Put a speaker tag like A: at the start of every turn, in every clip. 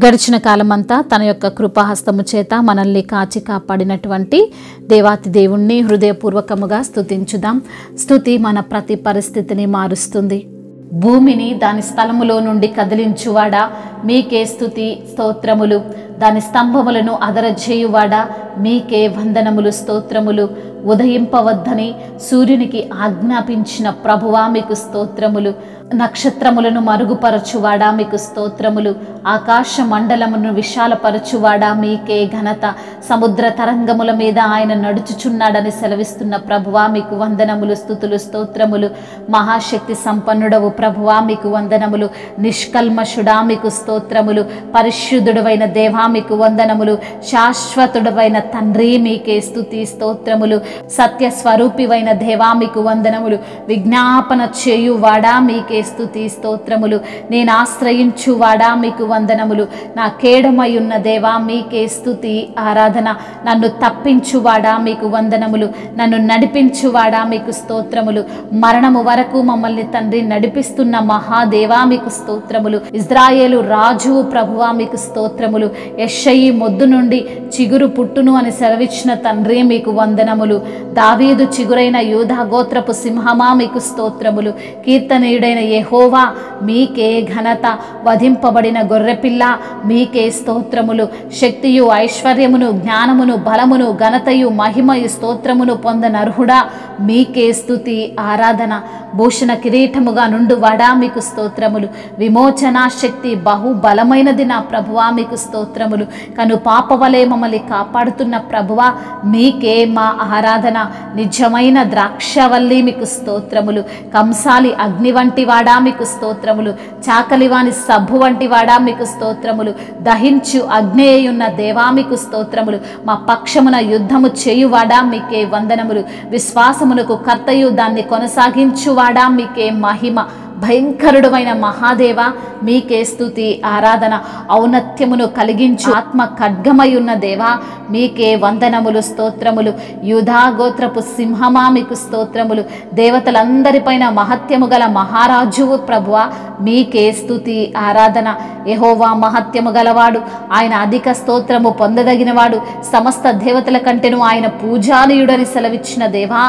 A: గడిచిన కాలమంతా తన యొక్క కృపాహస్తము చేత మనల్ని కాచి కాపాడినటువంటి దేవాతి దేవుణ్ణి హృదయపూర్వకముగా స్తుతించుదాం. స్తుతి మన ప్రతి పరిస్థితిని మారుస్తుంది. భూమిని దాని స్థలములో నుండి కదిలించువాడా, మీకే స్తుతి స్తోత్రములు. దాని స్తంభములను అదరజేయువాడా, మీకే వందనములు స్తోత్రములు. ఉదయింపవద్దని సూర్యునికి ఆజ్ఞాపించిన ప్రభువా, మీకు స్తోత్రములు. నక్షత్రములను మరుగుపరచువాడా, మీకు స్తోత్రములు. ఆకాశ మండలమును విశాలపరచువాడా, మీకే ఘనత. సముద్ర తరంగముల మీద ఆయన నడుచుచున్నాడని సెలవిస్తున్న ప్రభువా, మీకు వందనములు, స్తుతులు, స్తోత్రములు. మహాశక్తి సంపన్నుడవు ప్రభువా, మీకు వందనములు. నిష్కల్మషుడా, మీకు స్తోత్రములు. పరిశుద్ధుడవైన దేవా, మీకు వందనములు. శాశ్వతుడవైన తండ్రి, మీకే స్తుతి స్తోత్రములు. సత్య స్వరూపివైన దేవా, మీకు వందనములు. విజ్ఞాపన చేయువాడా, మీకే స్తుతి స్తోత్రములు. నేను ఆశ్రయించువాడా, మీకు వందనములు. నా కేడమై ఉన్న దేవా, మీకే స్తుతి ఆరాధన. నన్ను తప్పించువాడా, మీకు వందనములు. నన్ను నడిపించువాడా, మీకు స్తోత్రములు. మరణము వరకు మమ్మల్ని తండ్రి నడిపిస్తున్న మహాదేవా, మీకు స్తోత్రములు. ఇజ్రాయేలు రాజువు ప్రభువా, మీకు స్తోత్రములు. యెషయి మొద్దు నుండి చిగురు పుట్టును అని సెలవిచ్చిన తండ్రి, మీకు వందనములు. దావీదు చిగురైన యూదా గోత్రపు సింహమా, మీకు స్తోత్రములు. కీర్తనీయుడైన యెహోవా, మీకే ఘనత. వధింపబడిన గొర్రెపిల్ల, మీకే స్తోత్రములు. శక్తియు ఐశ్వర్యమును జ్ఞానమును బలమును ఘనతయు మహిమయు స్తోత్రమును పొందనర్హుడా, మీకే స్తుతి ఆరాధన. భూషణ కిరీటముగా నుండువాడా, మీకు స్తోత్రములు. విమోచనా శక్తి బహు బలమైనది నా ప్రభువా, మీకు స్తోత్రములు. కను పాపవలే మమ్మల్ని కాపాడుతున్న ప్రభువా, మీకే మా ఆరాధన. నిజమైన ద్రాక్షవల్లి, మీకు స్తోత్రములు. కంసాలి అగ్ని వంటి వాడా, మీకు స్తోత్రములు. చాకలివాని సబ్బు వంటి వాడా, మీకు స్తోత్రములు. దహించు అగ్నేయున్న దేవా, మీకు స్తోత్రములు. మా పక్షమున యుద్ధము చేయువాడా, మీకే వందనములు. విశ్వాసమునకు కర్తయు దాన్ని కొనసాగించువాడా, మీకే మహిమ. భయంకరుడమైన మహాదేవా, మీకే స్తుతి ఆరాధన. ఔన్నత్యమును కలిగించు ఆత్మ ఖడ్గమై ఉన్న దేవా, మీకే వందనములు స్తోత్రములు. యూదా గోత్రపు సింహమా, మీకు స్తోత్రములు. దేవతలందరిపైన మహత్యము గల మహారాజువు ప్రభువా, మీకే స్తుతి ఆరాధన. యెహోవా మహత్యము గలవాడు, ఆయన అధిక స్తోత్రము పొందదగినవాడు. సమస్త దేవతల కంటెను ఆయన పూజానీయుడని సెలవిచ్చిన దేవా,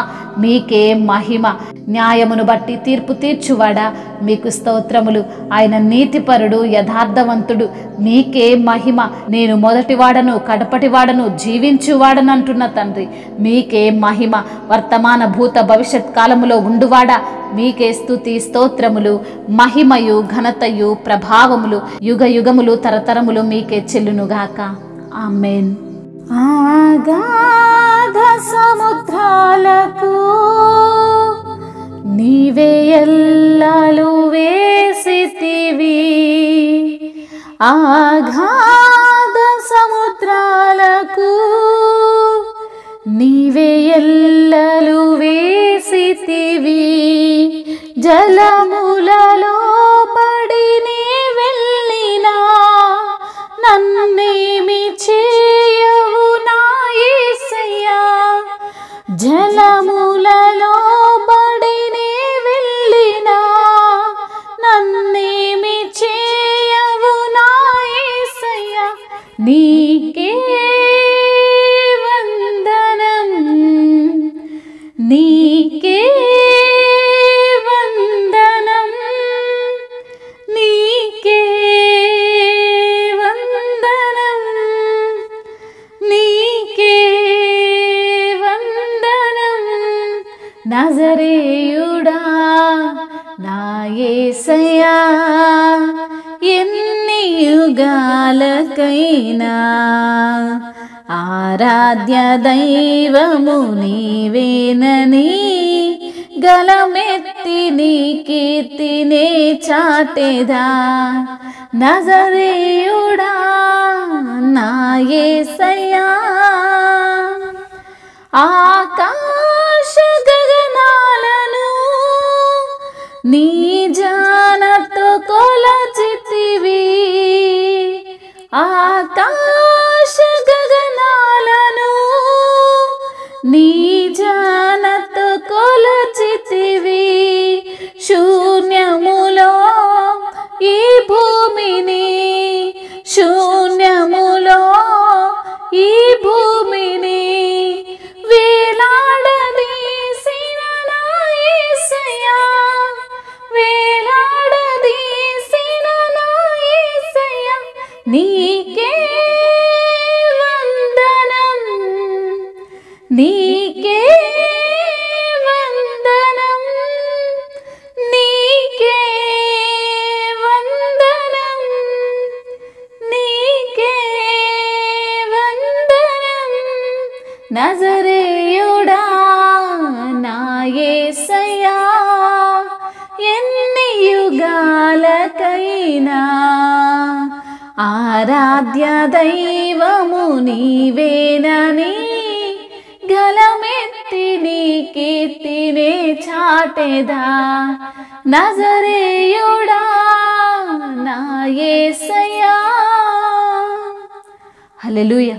A: మీకే మహిమ. న్యాయమును బట్టి తీర్పు తీర్చువాడా, మీకు స్తోత్రములు. ఆయన నీతిపరుడు, యథార్థవంతుడు, మీకే మహిమ. నేను మొదటివాడను కడపటివాడను జీవించువాడనంటున్న తండ్రి, మీకే మహిమ. వర్తమాన భూత భవిష్యత్ కాలములో ఉండువాడా, మీకే స్తుతి స్తోత్రములు. మహిమయు ఘనతయు ప్రభావములు యుగ యుగములు తరతరములు మీకే చెల్లునుగాక. ఆమేన్. ఆగాధ సముద్రాలకు నీవే ఎల్లలు వేసితివి. ఆగాధ సముద్రాలకు నీవే ఎల్లలు వేసితివి. జలములలో పడి నీ వెళ్ళినా నన్నేమి చేయవు నా యేసయ్యా. జలములలో పడి నీ వెళ్ళినా నన్నేమి చేయవు నా యేసయ్యా. నీకే వందనం, నీకే వందనం, నీకే వందనం, నీకే వందనం. నజరేయుడా నా యేసయ్యా, ఎన్ని యుగాలకైనా ఆరాధ్య దైవము నీవేనని గలమెత్తి నీ కీర్తినే చాటెదా. నజరేయుడా నా యేసయ్యా, ఆకాశ గగనాలను నీ జానతో కొలచితివి. ఆకాశ గగనాలను నీ జానతో కొలచితివి. శూన్యములో ఈ భూమిని నీకే వందనం, నీకే వందనం, నీకే వందనం, నీకే వందనం. నజరేయుడా నా యేసయ్యా, ఎన్ని యుగాలకైనా ఆరాధ్య దైవము నీవేనని గలమెత్తి నీ కీర్తినే చాటెదా. నజరేయుడా నా యేసయ్యా. హల్లెలూయా.